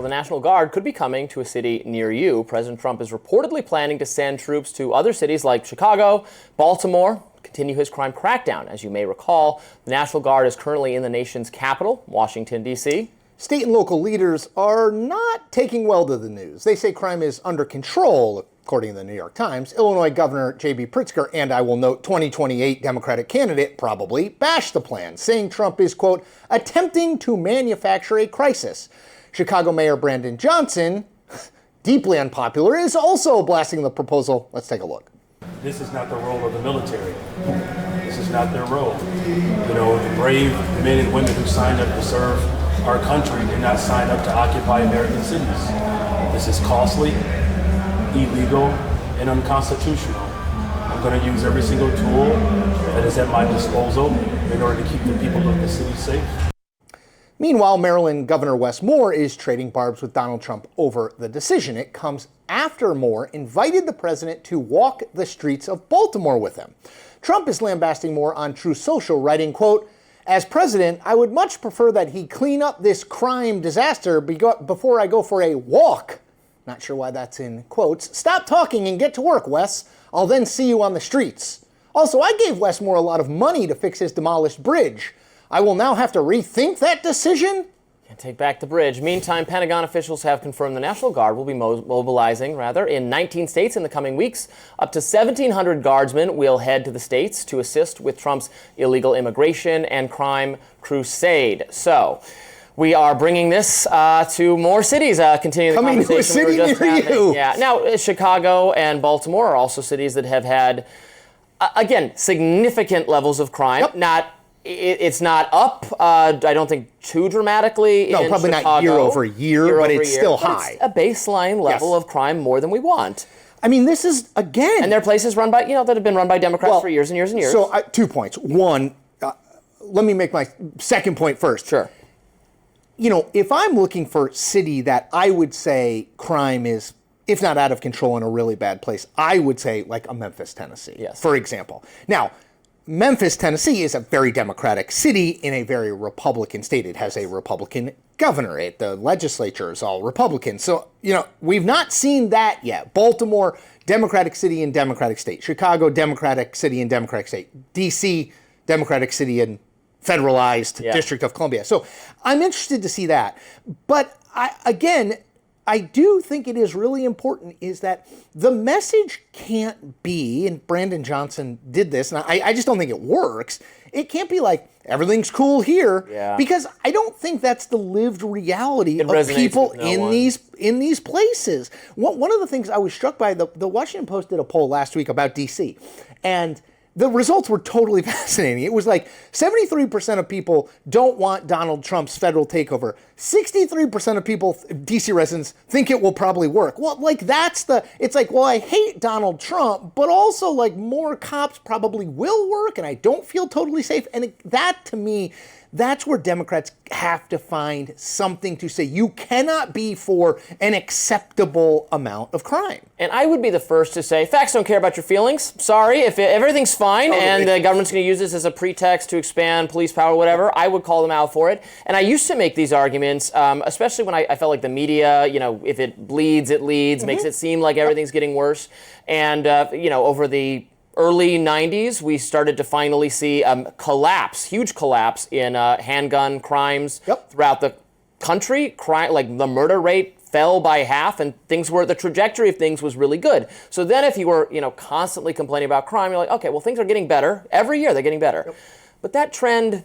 the National Guard could be coming to a city near you. President Trump is reportedly planning to send troops to other cities like Chicago, Baltimore, continue his crime crackdown. As you may recall, the National Guard is currently in the nation's capital, Washington, D.C. State and local leaders are not taking well to the news. They say crime is under control, according to the New York Times. Illinois Governor J.B. Pritzker, and I will note 2028 Democratic candidate, probably bashed the plan, saying Trump is, quote, attempting to manufacture a crisis. Chicago Mayor Brandon Johnson, deeply unpopular, is also blasting the proposal. Let's take a look. This is not the role of the military. This is not their role. You know, the brave men and women who signed up to serve our country did not sign up to occupy American cities. This is costly, illegal, and unconstitutional. I'm going to use every single tool that is at my disposal in order to keep the people of the city safe. Meanwhile, Maryland Governor Wes Moore is trading barbs with Donald Trump over the decision. It comes after Moore invited the president to walk the streets of Baltimore with him. Trump is lambasting Moore on Truth Social, writing, quote, as president, I would much prefer that he clean up this crime disaster before I go for a walk. Not sure why that's in quotes. Stop talking and get to work, Wes. I'll then see you on the streets. Also, I gave Wes Moore a lot of money to fix his demolished bridge. I will now have to rethink that decision? Can't take back the bridge. Meantime, Pentagon officials have confirmed the National Guard will be mobilizing in 19 states in the coming weeks. Up to 1,700 guardsmen will head to the states to assist with Trump's illegal immigration and crime crusade. So, we are bringing this to more cities, continuing the conversation to a city we were just near you. Yeah. Now, Chicago and Baltimore are also cities that have had, again, significant levels of crime. Yep. It's not up, I don't think, too dramatically No, in probably Chicago, not year over year, but it's still high. It's a baseline level of crime more than we want. I mean, this is, again... And there are places run by, that have been run by Democrats for years and years and years. So, 2 points. One, let me make my second point first. Sure. If I'm looking for a city that I would say crime is, if not out of control, in a really bad place, I would say like a Memphis, Tennessee, yes, for example. Now, Memphis, Tennessee is a very Democratic city in a very Republican state. It has a Republican governor. The legislature is all Republican. So, we've not seen that yet. Baltimore, Democratic city and Democratic state. Chicago, Democratic city and Democratic state. D.C., Democratic city and federalized District of Columbia. So I'm interested to see that. But I do think it is really important is that the message can't be, and Brandon Johnson did this, and I just don't think it works. It can't be like, everything's cool here, because I don't think that's the lived reality of people in these places. One of the things I was struck by, the Washington Post did a poll last week about D.C., and the results were totally fascinating. It was like 73% of people don't want Donald Trump's federal takeover. 63% of people, D.C. residents, think it will probably work. Well, it's like, well, I hate Donald Trump, but also like more cops probably will work, and I don't feel totally safe. And that, to me, that's where Democrats have to find something to say. You cannot be for an acceptable amount of crime. And I would be the first to say, facts don't care about your feelings. Sorry, if everything's fine and the government's going to use this as a pretext to expand police power, whatever, I would call them out for it. And I used to make these arguments, especially when I felt like the media, if it bleeds, it leads, makes it seem like everything's getting worse. And, over the early 90s, we started to finally see huge collapse in handgun crimes throughout the country. Like the murder rate fell by half, and the trajectory of things was really good. So then if you were, constantly complaining about crime, you're like, okay, well, things are getting better. Every year they're getting better. But that trend...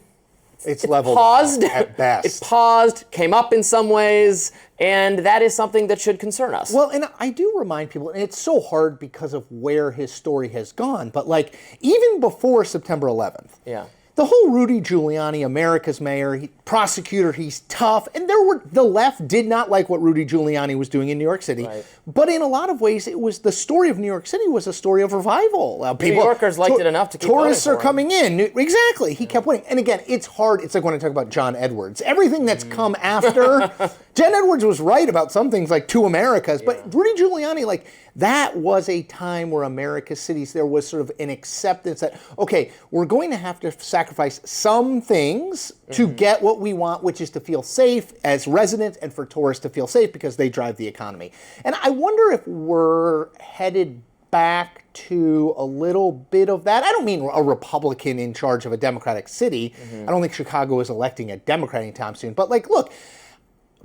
It's leveled paused at best. It paused, came up in some ways, and that is something that should concern us. Well, and I do remind people, and it's so hard because of where his story has gone, but like even before September 11th, the whole Rudy Giuliani, America's mayor, prosecutor, he's tough, and the left did not like what Rudy Giuliani was doing in New York City. Right. But in a lot of ways, it was the story of New York City was a story of revival. New Yorkers liked it enough to keep tourists are coming in. Exactly. He kept winning. And again, it's hard. It's like when I talk about John Edwards. Everything that's come after, John Edwards was right about some things like two Americas, but Rudy Giuliani, that was a time where America's cities, there was sort of an acceptance that, okay, we're going to have to sacrifice sacrifice some things to get what we want, which is to feel safe as residents and for tourists to feel safe because they drive the economy. And I wonder if we're headed back to a little bit of that. I don't mean a Republican in charge of a Democratic city. I don't think Chicago is electing a Democrat anytime soon. But like, look,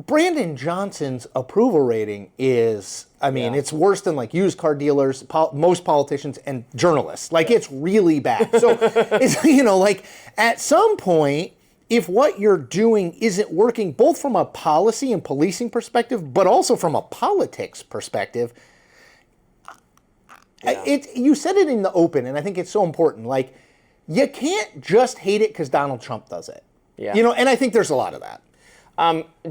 Brandon Johnson's approval rating is, I mean, it's worse than like used car dealers, most politicians, and journalists. Like, it's really bad. So, it's, you know, like, at some point, if what you're doing isn't working, both from a policy and policing perspective, but also from a politics perspective, you said it in the open, and I think it's so important. Like, you can't just hate it because Donald Trump does it. Yeah. You know, and I think there's a lot of that.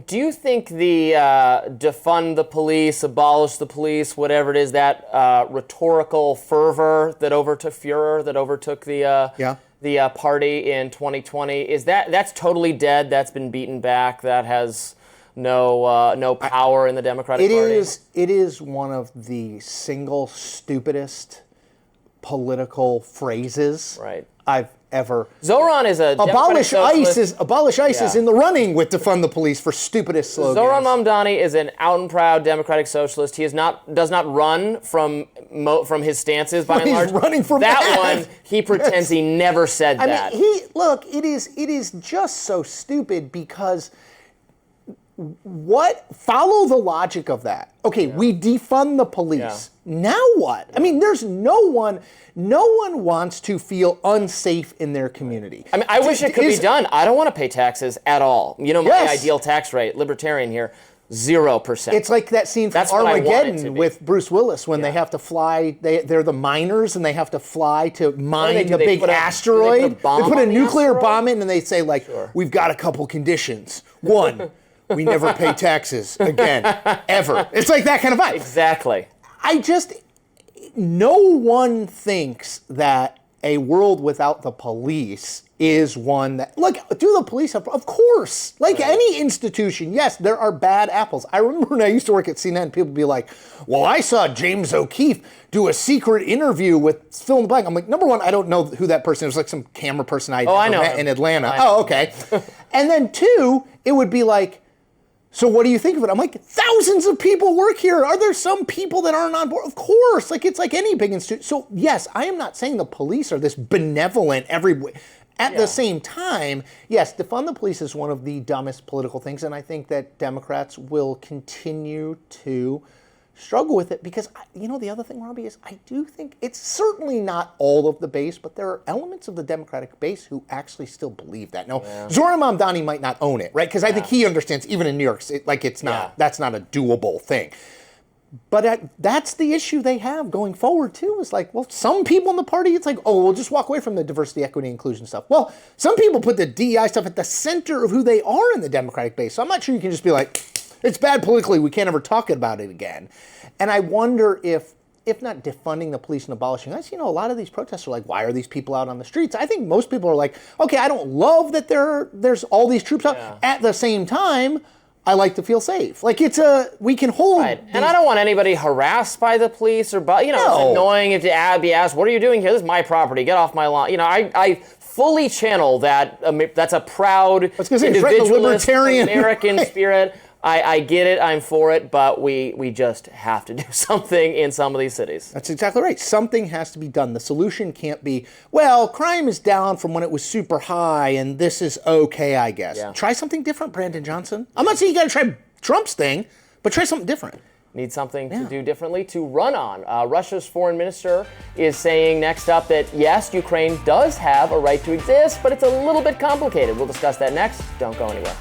Do you think the defund the police, abolish the police, whatever it is, that rhetorical fervor that overtook the party in 2020, that's totally dead? That's been beaten back. That has no power in the Democratic Party. It is one of the single stupidest political phrases I've ever. Zoran is a abolish ICE is in the running with defund the police for stupidest slogans. Zoran Mamdani is an out and proud democratic socialist. He does not run from his stances by and large. He's running from that one. He pretends he never said that. I mean, it is just so stupid because follow the logic of that. Okay, we defund the police. Yeah. Now what? I mean, there's no one wants to feel unsafe in their community. I mean, I wish it could be done. I don't want to pay taxes at all. You know, my ideal tax rate, libertarian here, 0%. It's like that scene from Armageddon with Bruce Willis when they have to fly. They're the miners and they have to fly to mine the big asteroid. They put a nuclear bomb in and they say, like, we've got a couple conditions. One, we never pay taxes again, ever. It's like that kind of vibe. Exactly. No one thinks that a world without the police is one that, like, do the police have, of course, like any institution, yes, there are bad apples. I remember when I used to work at CNN, people would be like, well, I saw James O'Keefe do a secret interview with fill in the blank. I'm like, number one, I don't know who that person is. It was like some camera person I met in Atlanta. Oh, okay. And then two, it would be like, so what do you think of it? I'm like, thousands of people work here. Are there some people that aren't on board? Of course. Like, it's like any big institution. So, yes, I am not saying the police are this benevolent everywhere. At the same time, yes, defund the police is one of the dumbest political things, and I think that Democrats will continue to struggle with it because, you know, the other thing, Robby, is I do think it's certainly not all of the base, but there are elements of the Democratic base who actually still believe that. Now, Zoran Mamdani might not own it, right? Because I think he understands, even in New York, it's not, that's not a doable thing. But that's the issue they have going forward, too, is like, well, some people in the party, it's like, oh, we'll just walk away from the diversity, equity, inclusion stuff. Well, some people put the DEI stuff at the center of who they are in the Democratic base. So I'm not sure you can just be like, it's bad politically, we can't ever talk about it again. And I wonder if not defunding the police and abolishing ICE, you know, a lot of these protests are like, why are these people out on the streets? I think most people are like, okay, I don't love that there's all these troops out. At the same time, I like to feel safe. Like, we can hold. Right. And I don't want anybody harassed by the police or, you know, it's annoying if to be asked, what are you doing here? This is my property. Get off my lawn. You know, I fully channel that. That's a proud, individualist, American spirit. I get it, I'm for it, but we just have to do something in some of these cities. That's exactly right. Something has to be done. The solution can't be, well, crime is down from when it was super high, and this is okay, I guess. Yeah. Try something different, Brandon Johnson. I'm not saying you got to try Trump's thing, but try something different. Need something to do differently to run on. Russia's foreign minister is saying next up that, yes, Ukraine does have a right to exist, but it's a little bit complicated. We'll discuss that next. Don't go anywhere.